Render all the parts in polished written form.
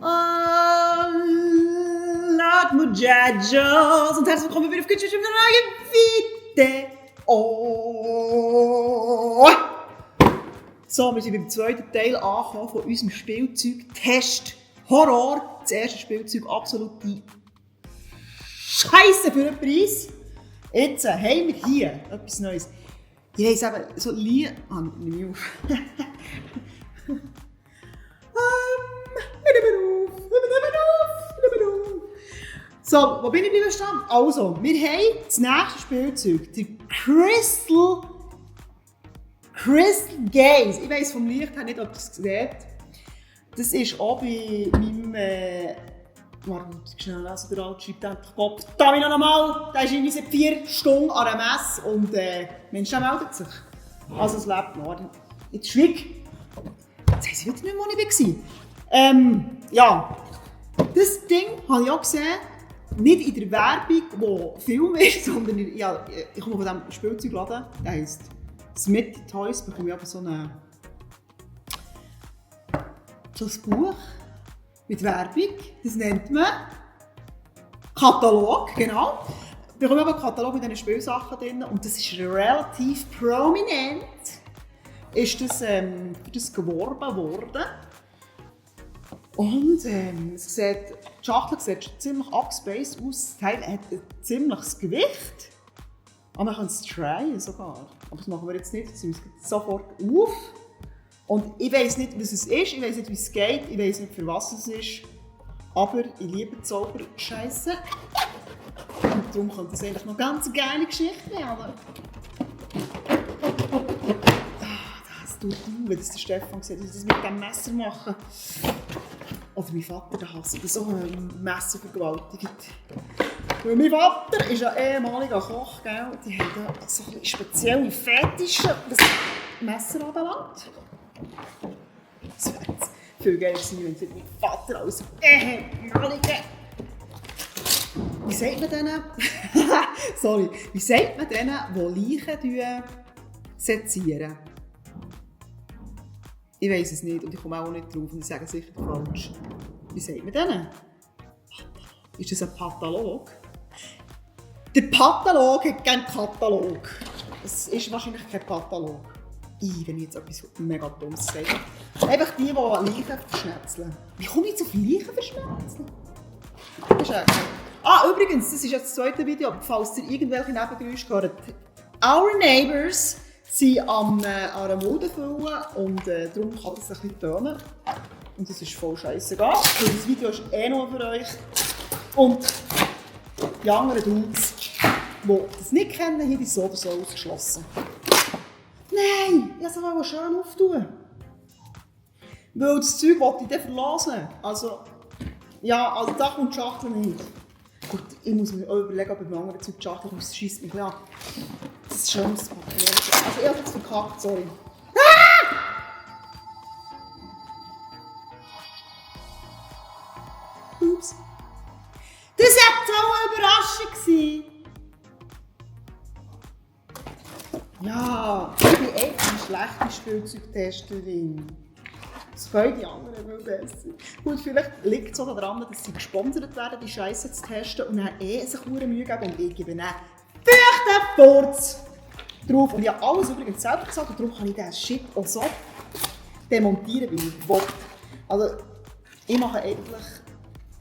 Not Muchachos und herzlich willkommen wieder auf Kitchen mit einer neuen Video. So, wir sind beim zweiten Teil angekommen von unserem Spielzeug-Test Horror. Das erste Spielzeug, absolute Scheisse für den Preis. Jetzt haben wir hier etwas Neues. Ihr habt es eben so lieb... nimm mich auf. So, wo bin ich geblieben stehen? Also, wir haben das nächste Spielzeug, der Crystal Gaze. Ich weiss vom Licht her nicht, ob ihr es seht. Das ist auch bei meinem... Warte, schnell lesen, der Alte schreibt endlich Kopf. Da noch einmal! Der ist irgendwie seit 4 Stunden an der Messe und Mensch, der meldet sich. Also es lebt noch. Jetzt schwieg. Jetzt haben sie wieder nicht mehr, wo ich war. Ja, das Ding habe ich auch gesehen. Nicht in der Werbung, die Film ist, sondern ich komme von diesem Spielzeugladen. Der heisst Smitty Toys. Da bekomme ich aber so ein Buch mit Werbung. Das nennt man Katalog, genau. Ich bekomme aber einen Katalog mit diesen Spielsachen drin und das ist relativ prominent. Ist das, für das geworben worden. Und die Schachtel sieht ziemlich abgespaced aus. Das Teil hat ein ziemliches Gewicht. Aber man kann es tryen sogar. Aber das machen wir jetzt nicht. Das geht sofort auf. Und ich weiss nicht, was es ist. Ich weiss nicht, wie es geht. Ich weiss nicht, für was es ist. Aber ich liebe Zauberscheisse. Und darum könnte das eigentlich noch ganz eine geile Geschichte werden. Das tut wenn das der Stefan sieht, dass ich das mit diesem Messer mache. Oder mein Vater, der hasst das so ein Messer vergewaltigt. Weil mein Vater ist ein ehemaliger Koch, gell? Die haben da so ein spezielle Fetische, was Messer anbelangt. Das wäre jetzt viel geiler gewesen, wenn mein Vater als ehemaliger... Wie sagt man denen? Sorry. Wie sagt man denen, die Leichen sezieren? Ich weiss es nicht und ich komme auch nicht drauf und ich sage sicher falsch. Wie sagt man denen? Ist das ein Patholog? Der Patholog hat keinen Katalog. Es ist wahrscheinlich kein Patholog. Wenn ich jetzt etwas mega Dummes sage. Einfach die Leichen verschnetzeln. Wie komme ich jetzt auf Leichen verschnetzeln? Das ist übrigens, das ist jetzt das zweite Video, falls ihr irgendwelche Nebengeräusche hört. Our Neighbours sind an einer Mulde füllen und darum kann das ein bisschen tönen. Und das ist voll scheissegal. Das Video ist nur für euch. Und die anderen Dudes, die das nicht kennen, hier ist so oder so ausgeschlossen. Nein, ich wollte es schön auftun. Weil das Zeug wollte ich dann verlassen. Also da kommt die Schachtel nicht. Gut, ich muss mir auch überlegen, ob ich bei anderen Zeug die Schachtel komme. Das scheisst mich an. Das ist schon das Papier. Also ich habe jetzt verkackt, sorry. Ups. Das war so eine Überraschung gewesen. Ja, ich bin echt eine schlechte Spielzeugtesterin. Das können die anderen viel besser. Gut, vielleicht liegt es auch daran, dass sie gesponsert werden, die Scheiße zu testen und dann sich eine Mühe geben und ich gebe dann feuchten Furz drauf. Und ich habe alles übrigens selber gesagt und darum kann ich diesen Shit auch so demontieren, wie ich will. Also, ich mache eigentlich...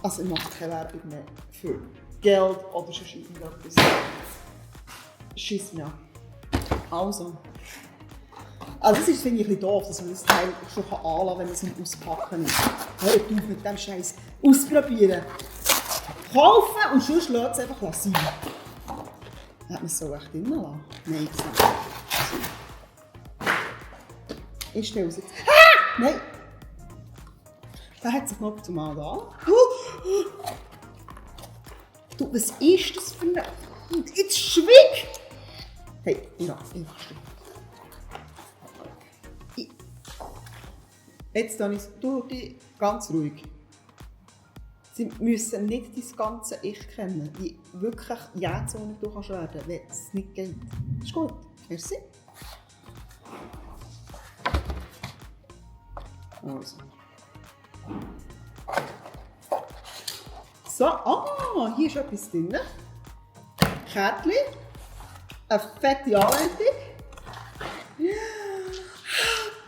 Also, ich mache keine Werbung mehr für Geld oder sonst irgendetwas. Schiss mich an. Also, das ist, finde ich, ein bisschen doof, dass man das Teil schon anlassen kann, wenn man es nicht auspacken muss. Hört auf mit dem Scheiß. Ausprobieren. Kaufen und sonst lässt es einfach sein. Hat man es so echt drin lassen? Nein, das nicht. Ich stelle es jetzt. Nein! Der hat sich noch zumal da. Du, was ist das für eine... Jetzt schwieg! Hey, ja, ich mach's. Jetzt dann ist du ganz ruhig. Sie müssen nicht dein ganze Ich kennen, wie wirklich jetzt ohne du kannst werden, wenn es nicht geht. Ist gut. Merci. Also. So, hier ist etwas drin. Kärtchen. Eine fette Anleitung.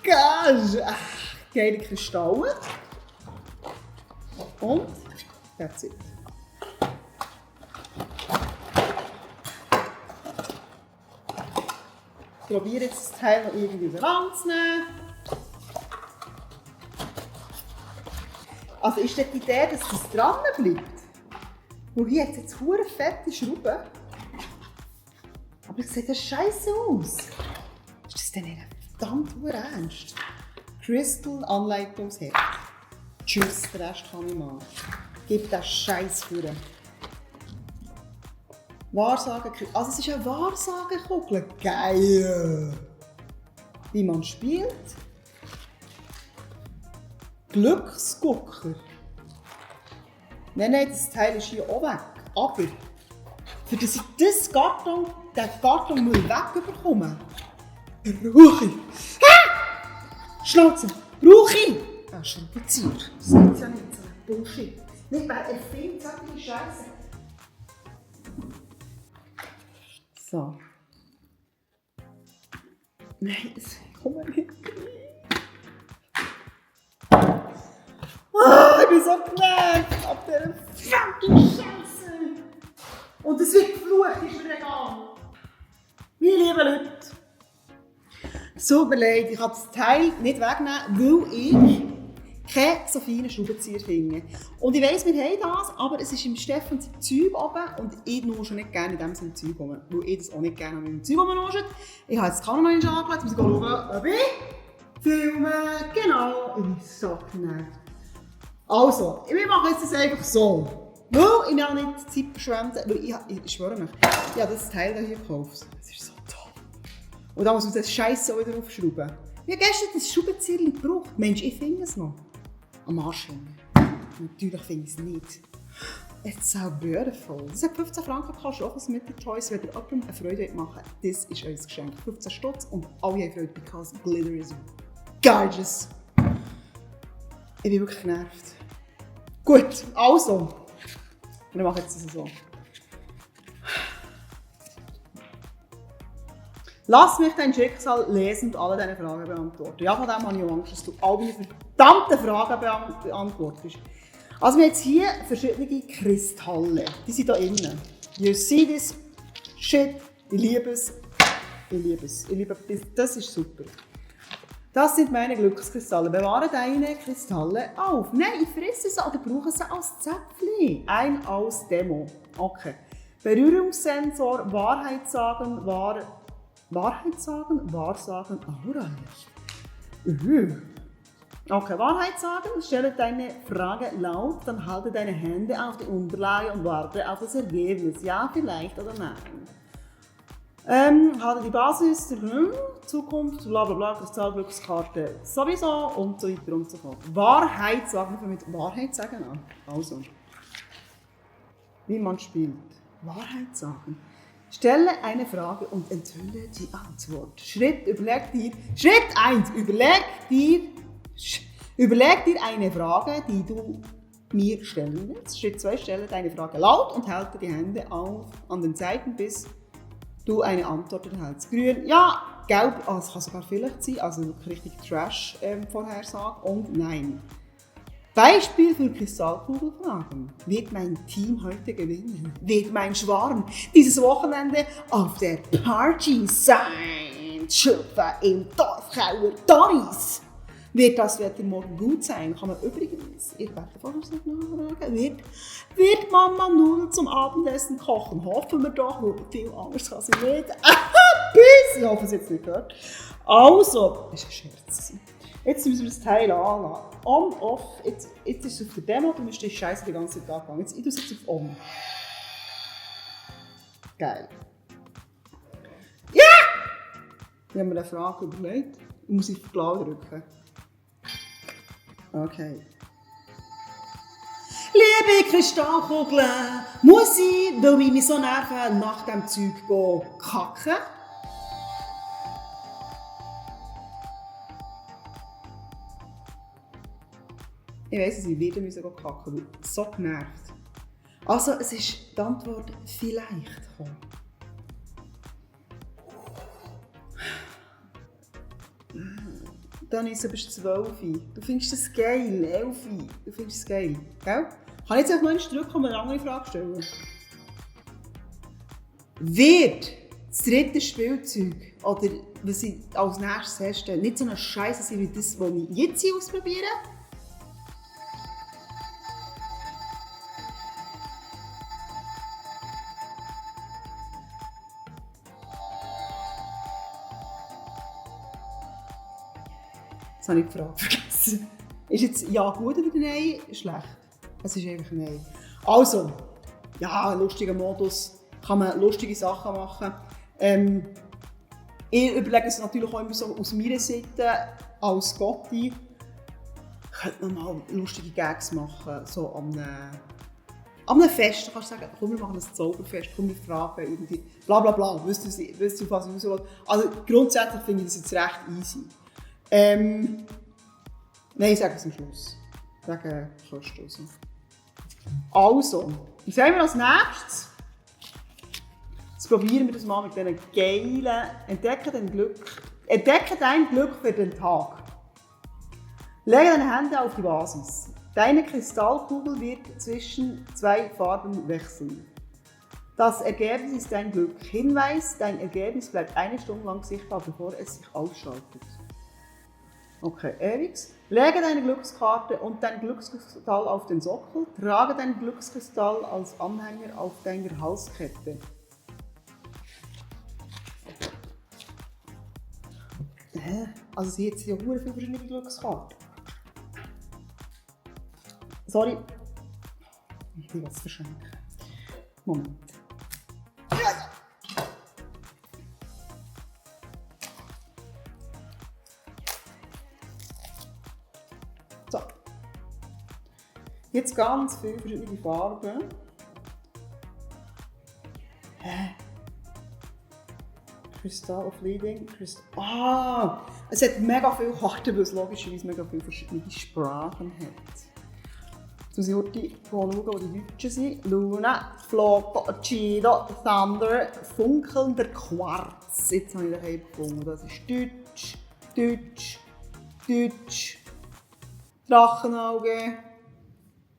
Geil! Geile Kristalle. Und that's it. Ich probiere jetzt das Teil noch irgendwie ranzunehmen. Also ist das die Idee, dass das dran bleibt? Weil hier hat es jetzt hure fette Schrauben. Aber es sieht ja scheiße aus. Ist das denn nicht verdammt ernst? Crystal Anleitungsheft. Tschüss, den Rest kann ich mal. Gib den Scheiß vor. Wahrsagen. Also es ist eine Wahrsagenkugel. Geil! Wie man spielt. Glücksgucker. Nein, das Teil ist hier auch weg. Aber, für das ich den Karton wegbekomme, brauche ich. Schnauze! Brauche ich! Schraubenzieher. Das ist ja nicht so ein Bullshit. Nicht, weil er findet solche Scheiße. So. Nein, ich komme nicht rein. Ich bin so genervt ab dieser fucking Scheiße. Und es wird geflucht, ist mir egal. Meine lieben Leute. So überlegt, ich kann das Teil nicht wegnehmen, weil ich keine so feinen Schraubenzieher finde. Und ich weiss, wir haben das, aber es ist im Stefan sein Zeug oben und ich nusche nicht gerne in dem Sinne Zeug rum, weil ich das auch nicht gerne mit dem Zeug rumnusche. Ich habe jetzt die Kamera noch nicht angelegt, muss schauen, ob ich filme. Genau, ich bin so genervt. Also, wir machen jetzt das einfach so. Weil ich auch nicht Zeit verschwende, weil ich schwöre mich, ich habe das Teil hier gekauft. Das ist so toll. Und dann muss man das Scheiße wieder aufschrauben. Ich habe gestern das Schraubenzieher gebraucht. Mensch, ich finde es noch. Am Arsch hängen. Natürlich finde ich es nicht. It's so beautiful. Das hat 15 Franken gekostet, auch als Mittel-Toys. Wenn ihr jemandem eine Freude machen wollt, das ist euer Geschenk. 15 Stutz und alle haben Freude, because glitter is gorgeous. Ich bin wirklich genervt. Gut, also. Wir machen jetzt das so. Lass mich dein Schicksal lesen und alle deine Fragen beantworten. Ja, von dem habe ich Angst, dass du all meine verdammten Fragen beantwortest. Also wir haben jetzt hier verschiedene Kristalle. Die sind hier innen. You see this shit? Ich liebe es. Ich liebe es. Ich liebe es. Das ist super. Das sind meine Glückskristalle. Bewahre deine Kristalle auf. Nein, ich fresse sie oder brauche sie als Zäpfchen. Ein als Demo. Okay. Berührungssensor, Wahrheitssagen, Wahrsagen, orange. Okay, Wahrheitssagen. Stelle deine Frage laut, dann halte deine Hände auf die Unterlage und warte auf das Ergebnis. Ja, vielleicht oder nein. Halte die Basis, Zukunft, blablabla, Kristallglückskarte sowieso und so weiter und so fort. Wahrheitssagen, wir mit Wahrheitssagen an. Also, wie man spielt. Wahrheitssagen. Stelle eine Frage und enthülle die Antwort. Schritt 1. Überleg dir eine Frage, die du mir stellen willst. Schritt 2. Stelle deine Frage laut und halte die Hände auf an den Seiten, bis du eine Antwort erhältst. Grün, ja, gelb, es kann sogar vielleicht sein, also wirklich richtig Trash-Vorhersage und nein. Beispiel für Kristallkugelfragen. Wird mein Team heute gewinnen? Wird mein Schwarm dieses Wochenende auf der Party sein? Schöpfer im Dorfkauer Doris. Wird das Wetter morgen gut sein? Kann man übrigens, ich werde vorher nicht nachfragen, wird Mama Nudeln zum Abendessen kochen? Hoffen wir doch, weil viel anders kann sie nicht. Bis! Ich hoffe, es jetzt nicht gehört. Also, das war ein Scherz. Jetzt müssen wir das Teil anlassen. On, off, jetzt ist es auf der Demo, dann ist die Scheiße die ganze Zeit angegangen. Jetzt, ich tue es jetzt auf On. Geil. Ja! Ich habe mir eine Frage überlegt. Ich muss auf Blau drücken. Okay. Liebe Kristallkugeln, muss ich, weil ich mich so nerven, nach dem Zeug kacken? Ich weiss es, ich werde kacken, weil ich so genervt. Also, es ist die Antwort vielleicht gekommen. Dann ist es 12. Du findest das geil, 11. Du findest es geil, gell? Kann ich jetzt noch einmal zurückkommen und eine andere Frage stellen? Wird das dritte Spielzeug, oder was ich als nächstes herstelle, nicht so eine Scheiße sein wie das, was ich jetzt ausprobiere? Das habe ich die Frage vergessen. Ist jetzt ja gut oder nein? Schlecht. Es ist einfach nein. Also, ja, lustiger Modus. Kann man lustige Sachen machen. Ich überlege es natürlich auch immer so aus meiner Seite als Gotti. Könnte man mal lustige Gags machen, so an einem Fest. Da kannst du sagen, komm, wir machen ein Zauberfest, komm, wir fragen irgendwie, bla bla bla, wisst ihr, was ich raus will? Also grundsätzlich finde ich das jetzt recht easy. Nein, ich sage es am Schluss. Ich sage Kosten raus. Also, was haben wir als nächstes? Jetzt probieren wir das mal mit diesen geilen Entdecke dein Glück für den Tag. Lege deine Hände auf die Basis. Deine Kristallkugel wird zwischen zwei Farben wechseln. Das Ergebnis ist dein Glück. Hinweis, dein Ergebnis bleibt 1 Stunde lang sichtbar, bevor es sich ausschaltet. Okay, Eriks. Lege deine Glückskarte und dein Glückskristall auf den Sockel. Trage deinen Glückskristall als Anhänger auf deiner Halskette. Also sie hat ja sehr viele verschiedene Glückskarten. Sorry. Ich will was verschenken. Moment. So. Jetzt ganz viele verschiedene Farben. Crystal of Leading. Es hat mega viele Karten, weil es logischerweise mega viele verschiedene Sprachen hat. Jetzt muss ich heute schauen, wo die Deutschen sind. Luna, Floco, Chido, Thunder, funkelnder Quarz. Jetzt habe ich den gefunden. Das ist Deutsch, Deutsch, Deutsch, Drachenauge,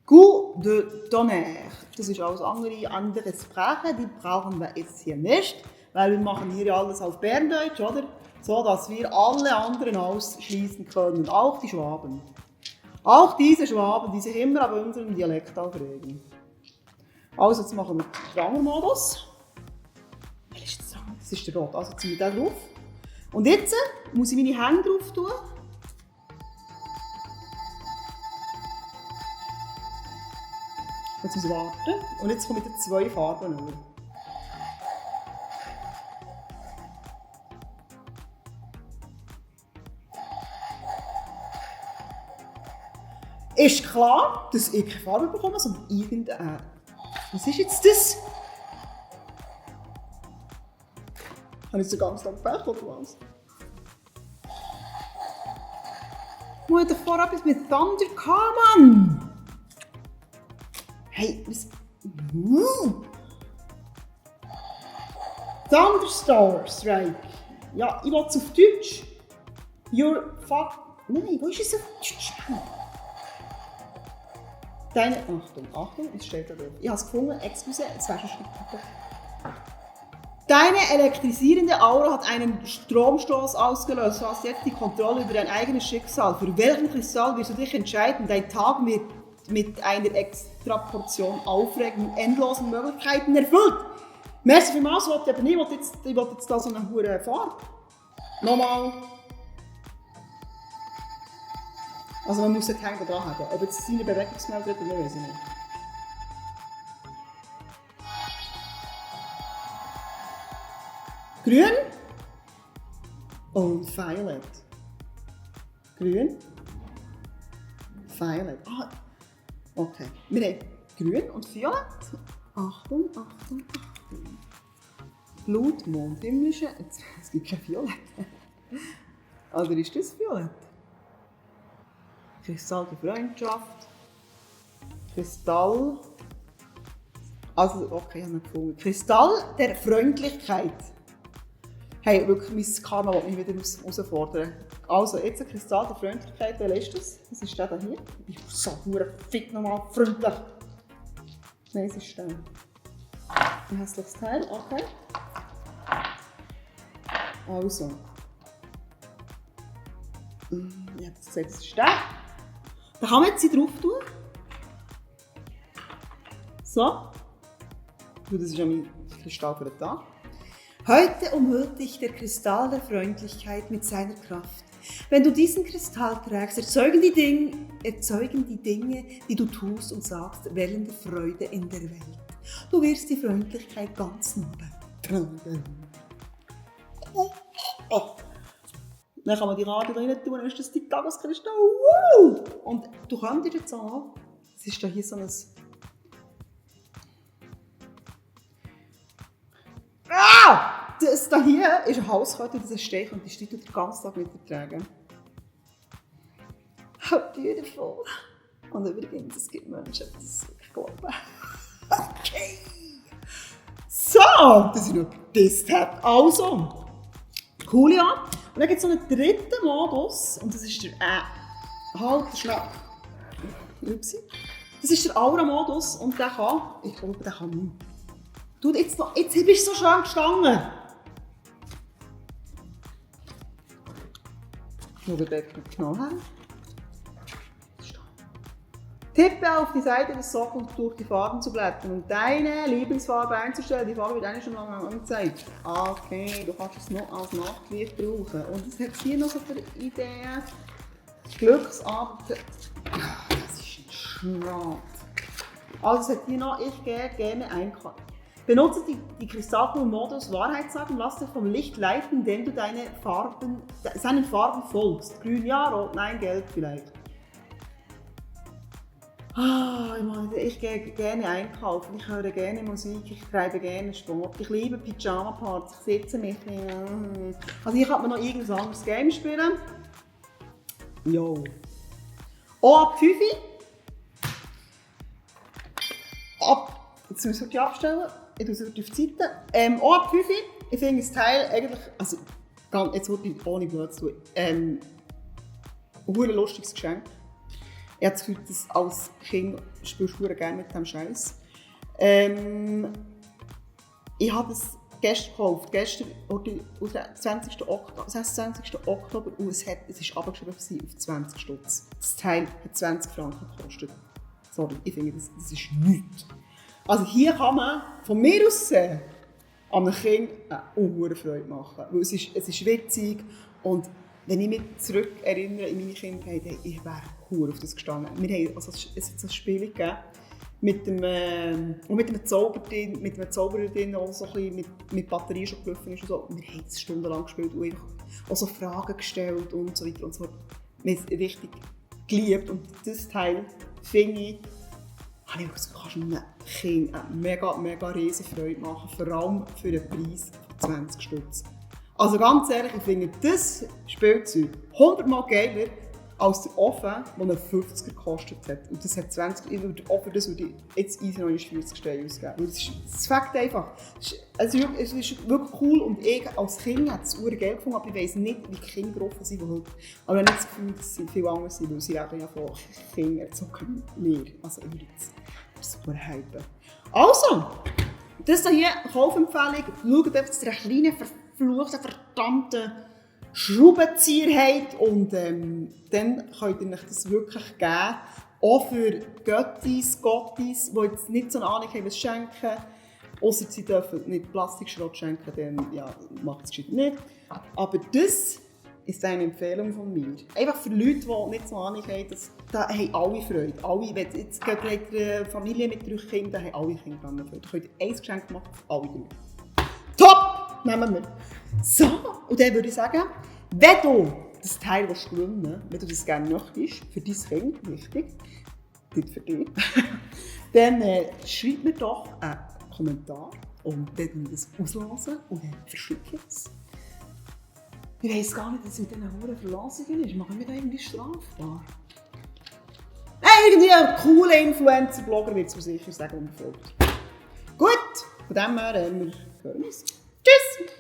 Coup de Tonnerre. Das ist alles andere Sprache, die brauchen wir jetzt hier nicht. Weil wir machen hier alles auf Berndeutsch, oder? So, dass wir alle anderen ausschließen können, auch die Schwaben. Auch diese Schwaben, die sich immer auf unseren Dialekt aufregen. Also, jetzt machen wir den Dranger-Modus. Welcher ist das Dranger? Das ist der Rot. Also ziehen wir den drauf. Und jetzt muss ich meine Hände drauf tun. Jetzt muss ich warten. Und jetzt kommen wieder 2 Farben rüber. Ist klar, dass ich keine Farbe bekomme, sondern irgendeine. Was ist jetzt das? Habe ich so ganz lang Pech oder was? Ich habe davor etwas mit Thunder gehabt, Mann! Hey, was. Thunderstar Strike. Ja, ich will es auf Deutsch. Your fuck. Nein, wo ist es auf Deutsch? Deine. Achtung, es steht da drauf. Ich habe es gefunden, excuse, jetzt wäre schon Deine elektrisierende Aura hat einen Stromstoß ausgelöst. Du hast jetzt die Kontrolle über dein eigenes Schicksal. Für welchen Kristall wirst du dich entscheiden? Dein Tag wird mit einer extra Portion Aufregung und endlosen Möglichkeiten erfüllt. Merci vielmals, ich aber nicht. Ich will jetzt da so eine hohe Farbe. Nochmal. Also man muss den Tank dran haben. Ob jetzt seine Bewegungsmelder hat, oder weiß ich nicht. Grün und Violet. Grün, Violet. Ah, okay. Wir haben Grün und Violet. Achtung, Achtung, Achtung. Blut, Mond, himmlische. Es gibt kein Violett. Oder ist das Violett? Kristall der Freundschaft. Kristall Also, okay, ich habe ihn gefunden. Kristall der Freundlichkeit. Hey, wirklich, mein Karma will mich wieder herausfordern. Also, jetzt ein Kristall der Freundlichkeit, wer ist das? Das ist der hier. Ich bin so fick nochmal freundlich. Nein, es ist der. Ein hässliches Teil, okay. Also. Ich habe gesagt, das ist der. Da kann man jetzt drauf tun. So. Das ist ja mein Kristall für den Tag. Heute umhüllt dich der Kristall der Freundlichkeit mit seiner Kraft. Wenn du diesen Kristall trägst, erzeugen die Dinge, die du tust und sagst, Wellen der Freude in der Welt. Du wirst die Freundlichkeit ganz neu tragen. Oh. Dann kann man die Radie rein tun, dann ist das die Tageskristall. Und du könntest jetzt auch, es ist da hier so ein... Das da hier ist ein Halskette, das ist Stech und die steht den ganzen Tag mit dir tragen. How beautiful. Und übrigens, es gibt Menschen, die das wirklich glauben. Okay. So, das ist noch das Tab. Also, cool, ja. Und dann gibt es noch einen dritten Modus und das ist der halt schnell. Upsi. Das ist der Aura-Modus und der kann, ich glaube, der kann nicht. Du, jetzt bist du so schön gestanden. Schau dir dort genau her. Tippe auf die Seite des Sockens, um durch die Farben zu blättern und deine Lieblingsfarbe einzustellen. Die Farbe wird eigentlich schon lange angezeigt. Okay, du kannst es noch als Nachtlicht brauchen. Und es hat hier noch so eine Idee. Glücksabend. Das ist ein Schnat. Also es hat hier noch, ich gehe gerne einkaufen. Benutze die Kristallkugel-Modus Wahrheit sagen, lass dich vom Licht leiten, indem du seinen Farben folgst. Grün ja, rot nein, gelb vielleicht. Ich gehe gerne einkaufen, ich höre gerne Musik, ich treibe gerne Sport, ich liebe Pyjama-Parts, ich sitze mich. Also hier kann man noch irgendein anderes Game spielen. Jo. Auch ab 5. Jetzt müssen wir die abstellen. Ich tue es auf die Seite. Auch ab 5. Ich finde das Teil eigentlich, also jetzt wirklich ohne Blöd zu tun, ein lustiges Geschenk. Ich habe das Gefühl, dass als Kind spielst du gerne mit diesem Scheiß. Ich habe es gestern gekauft, gestern, am 26. Oktober, und es ist abgeschrieben auf 20 Stutz. Das Teil hat 20 Franken gekostet. Sorry, ich finde, das ist nichts. Also hier kann man von mir aus sehen, an einem Kind eine hohe Freude machen. Weil es ist witzig und wenn ich mich zurück erinnere in meine Kindheit, ich wäre auf das gestanden. Es hat so ein Spiel gegeben mit einem Zauberer drin, auch so ein bisschen mit Batterien schon gelaufen ist und so. Und wir haben es stundenlang gespielt und auch so Fragen gestellt und so weiter und so. Wir haben es richtig geliebt und das Teil finde ich, du kannst einem Kind eine mega riesige Freude machen, vor allem für einen Preis von 20 Stutz. Also ganz ehrlich, ich finde das Spielzeug 100-mal geiler als der Ofen, der einen 50er gekostet hat. Und das hat 20, der Ofen, das würde ich jetzt easy noch 40 Steine ausgeben. Das fängt einfach. Es ist wirklich cool und ich als Kind habe es sehr geil gefunden, aber ich weiss nicht, wie Kinder getroffen sind heute. Aber ich habe nicht das Gefühl, dass sie viel anders sind, weil sie leben ja von Kindern erzogen mehr. Also übrigens, das ist super hype. Also, das hier, Kaufempfehlung, schaut einfach, dass ihr eine kleine, verfluchte, verdammte Schraubenzieher habt und dann könnt ihr euch das wirklich geben. Auch für Gottis, die jetzt nicht so eine Ahnung haben, was schenken. Ausser sie dürfen nicht Plastikschrott schenken, dann ja, macht es nicht. Aber das ist eine Empfehlung von mir. Einfach für Leute, die nicht so eine Ahnung haben, da haben alle Freude. Alle, wenn jetzt geht eine Familie mit 3 Kindern, haben alle Kinder daran Freude. Da könnt ihr ein Geschenk machen für alle 3. Top! Nehmen wir. So, und dann würde ich sagen, wenn du das Teil gewinnen willst, wenn du das gerne möchtest, für dein Kind, wichtig, nicht für dich, dann schreib mir doch einen Kommentar und dann wir das auslösen und dann verschicke ich es. Ich weiss gar nicht, dass es mit diesen hohen Verlassungen ist. Machen wir da irgendwie strafbar? Irgendwie ein cooler Influencer-Blogger wird es mir sicher sagen, und folgt. Von dem her, wir hören uns. Tschüss!